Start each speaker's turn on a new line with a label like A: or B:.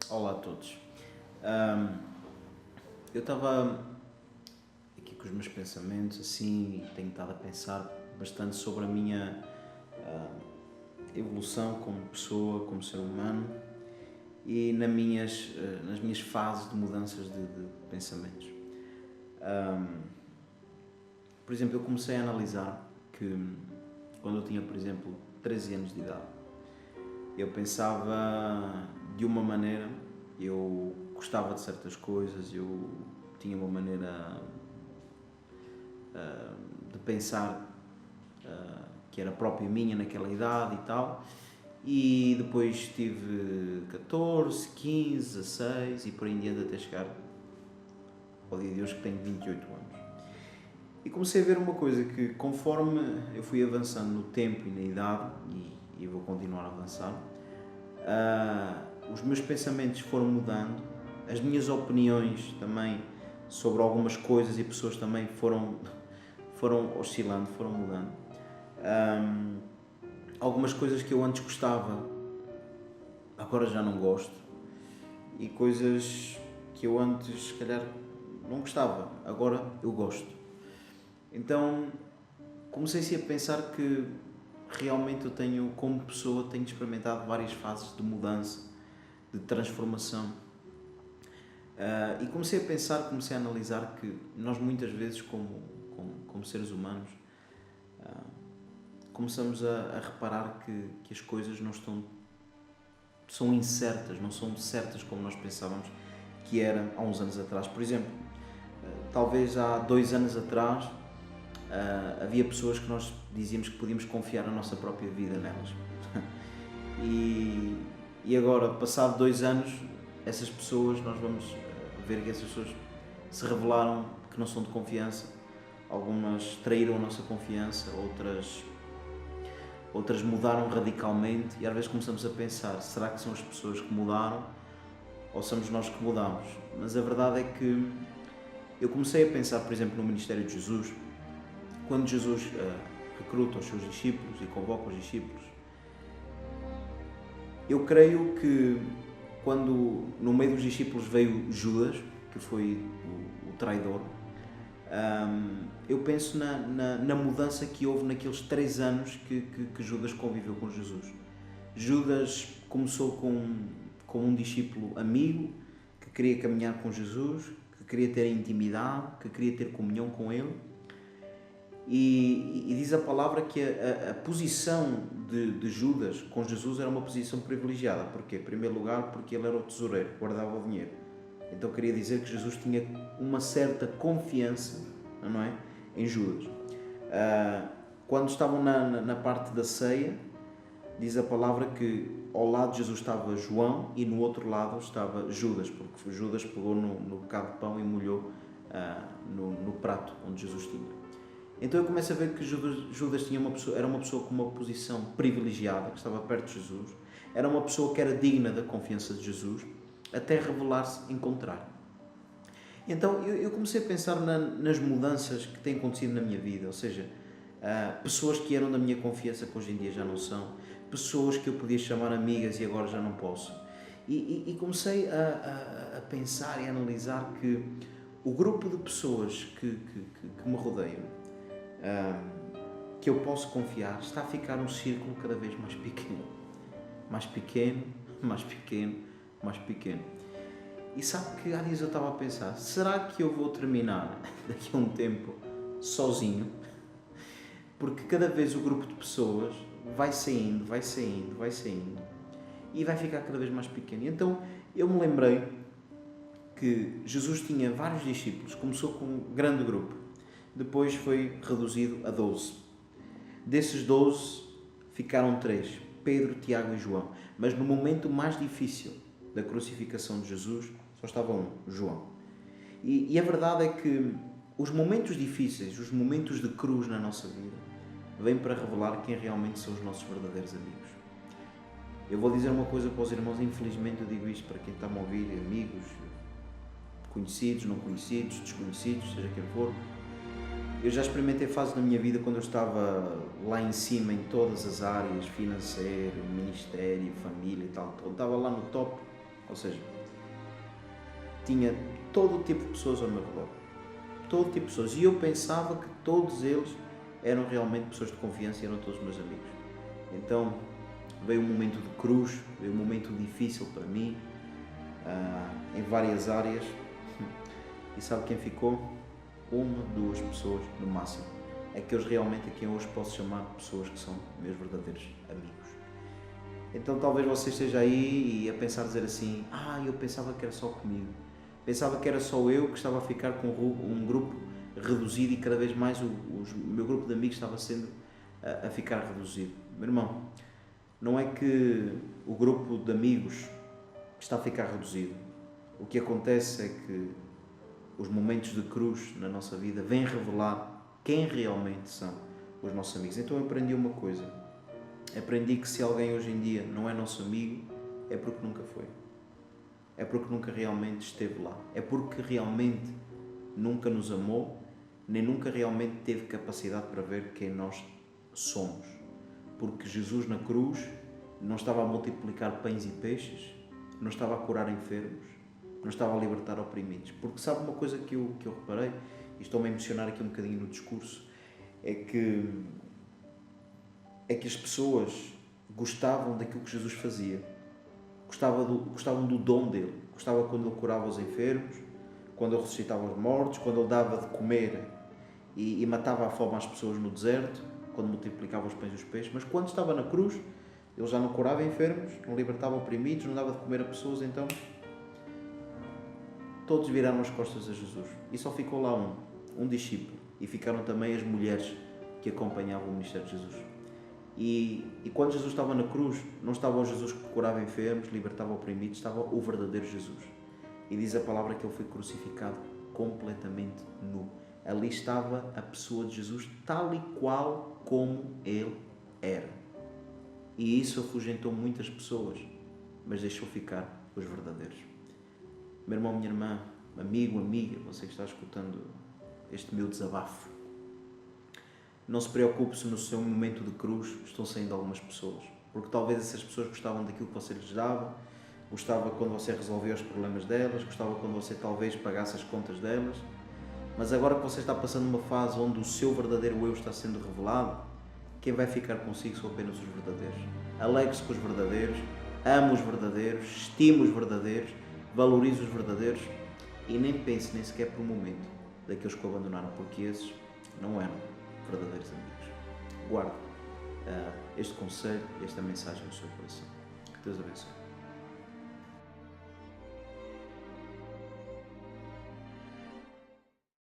A: Olá a todos. Ahm, eu estava aqui com os meus pensamentos assim e tenho estado a pensar bastante sobre a minha ah, evolução como pessoa, como ser humano e nas minhas fases de mudanças de pensamentos. Ahm, por exemplo, eu comecei a analisar que quando eu tinha, por exemplo, 13 anos de idade, eu pensava de uma maneira, eu gostava de certas coisas, eu tinha uma maneira de pensar que era própria minha naquela idade e tal. E depois tive 14, 15, 16 e por aí em diante até chegar ao dia de hoje que tenho 28 anos. E comecei a ver uma coisa que conforme eu fui avançando no tempo e na idade, e vou continuar a avançar, os meus pensamentos foram mudando, as minhas opiniões também sobre algumas coisas e pessoas também foram oscilando, foram mudando. Ahm, algumas coisas que eu antes gostava, agora já não gosto. E coisas que eu antes, se calhar, não gostava, agora eu gosto. Então, comecei a pensar que realmente eu tenho, como pessoa, tenho experimentado várias fases de mudança, de transformação. E comecei a pensar, comecei a analisar que nós muitas vezes, como seres humanos, começamos a reparar que as coisas não estão, são incertas, não são certas como nós pensávamos que era há uns anos atrás. Por exemplo, talvez há 2 anos atrás havia pessoas que nós dizíamos que podíamos confiar a nossa própria vida nelas. E agora, passado 2 anos, essas pessoas, nós vamos ver que essas pessoas se revelaram que não são de confiança. Algumas traíram a nossa confiança, outras mudaram radicalmente e às vezes começamos a pensar, será que são as pessoas que mudaram ou somos nós que mudamos? Mas a verdade é que eu comecei a pensar, por exemplo, no ministério de Jesus, quando Jesus recruta os seus discípulos e convoca os discípulos. Eu creio que quando no meio dos discípulos veio Judas, que foi o traidor, eu penso na mudança que houve naqueles 3 anos que Judas conviveu com Jesus. Judas começou com um discípulo amigo, que queria caminhar com Jesus, que queria ter intimidade, que queria ter comunhão com ele. E diz a palavra que a posição de Judas com Jesus era uma posição privilegiada. Porquê? Em primeiro lugar, porque ele era o tesoureiro, guardava o dinheiro. Então queria dizer que Jesus tinha uma certa confiança, não é, em Judas. Quando estavam na parte da ceia, diz a palavra que ao lado de Jesus estava João e no outro lado estava Judas, porque Judas pegou no bocado de pão e molhou no prato onde Jesus tinha. Então eu começo a ver que Judas era uma pessoa com uma posição privilegiada, que estava perto de Jesus, era uma pessoa que era digna da confiança de Jesus, até revelar-se em contrário. Então eu comecei a pensar nas mudanças que têm acontecido na minha vida, ou seja, pessoas que eram da minha confiança que hoje em dia já não são, pessoas que eu podia chamar amigas e agora já não posso. E comecei a pensar e a analisar que o grupo de pessoas que me rodeiam, que eu posso confiar, está a ficar um círculo cada vez mais pequeno. Mais pequeno, mais pequeno, mais pequeno. E sabe que há dias eu estava a pensar, será que eu vou terminar daqui a um tempo sozinho? Porque cada vez o grupo de pessoas vai saindo, vai saindo, vai saindo e vai ficar cada vez mais pequeno. E então eu me lembrei que Jesus tinha vários discípulos, começou com um grande grupo, depois foi reduzido a 12. Desses 12 ficaram 3, Pedro, Tiago e João. Mas no momento mais difícil da crucificação de Jesus, só estava um, João. E a verdade é que os momentos difíceis, os momentos de cruz na nossa vida, vêm para revelar quem realmente são os nossos verdadeiros amigos. Eu vou dizer uma coisa para os irmãos, infelizmente eu digo isto para quem está a ouvir, amigos, conhecidos, não conhecidos, desconhecidos, seja quem for. Eu já experimentei fases na minha vida quando eu estava lá em cima em todas as áreas, financeiro, ministério, família e tal, estava lá no top, ou seja, tinha todo o tipo de pessoas ao meu redor. Todo tipo de pessoas. E eu pensava que todos eles eram realmente pessoas de confiança e eram todos meus amigos. Então veio um momento de cruz, veio um momento difícil para mim, em várias áreas. E sabe quem ficou? Uma, duas pessoas no máximo. Aqueles realmente a quem hoje posso chamar de pessoas que são meus verdadeiros amigos. Então talvez você esteja aí e a pensar dizer assim: eu pensava que era só comigo. Pensava que era só eu que estava a ficar com um grupo reduzido e cada vez mais o meu grupo de amigos estava sendo a ficar reduzido. Meu irmão, não é que o grupo de amigos está a ficar reduzido. O que acontece é que os momentos de cruz na nossa vida vêm revelar quem realmente são os nossos amigos. Então eu aprendi uma coisa. Aprendi que se alguém hoje em dia não é nosso amigo, é porque nunca foi. É porque nunca realmente esteve lá. É porque realmente nunca nos amou, nem nunca realmente teve capacidade para ver quem nós somos. Porque Jesus na cruz não estava a multiplicar pães e peixes, não estava a curar enfermos, não estava a libertar oprimidos. Porque sabe uma coisa que eu reparei, e estou-me a emocionar aqui um bocadinho no discurso, é que as pessoas gostavam daquilo que Jesus fazia, gostavam do dom dele, gostavam quando ele curava os enfermos, quando ele ressuscitava os mortos, quando ele dava de comer e matava a fome às pessoas no deserto, quando multiplicava os pães e os peixes. Mas quando estava na cruz, ele já não curava enfermos, não libertava oprimidos, não dava de comer a pessoas. Então todos viraram as costas a Jesus e só ficou lá um discípulo, e ficaram também as mulheres que acompanhavam o ministério de Jesus. E quando Jesus estava na cruz, não estava o Jesus que curava enfermos, libertava oprimidos, estava o verdadeiro Jesus. E diz a palavra que ele foi crucificado completamente nu. Ali estava a pessoa de Jesus tal e qual como ele era. E isso afugentou muitas pessoas, mas deixou ficar os verdadeiros. Meu irmão, minha irmã, amigo, amiga, você que está escutando este meu desabafo, não se preocupe se no seu momento de cruz estão saindo algumas pessoas, porque talvez essas pessoas gostavam daquilo que você lhes dava, gostava quando você resolvia os problemas delas, gostava quando você talvez pagasse as contas delas, mas agora que você está passando uma fase onde o seu verdadeiro eu está sendo revelado, quem vai ficar consigo são apenas os verdadeiros. Alegre-se com os verdadeiros, ame os verdadeiros, estime os verdadeiros, valorize os verdadeiros e nem pense nem sequer por um momento daqueles que o abandonaram, porque esses não eram verdadeiros amigos. Guarde este conselho e esta mensagem no seu coração. Que Deus abençoe.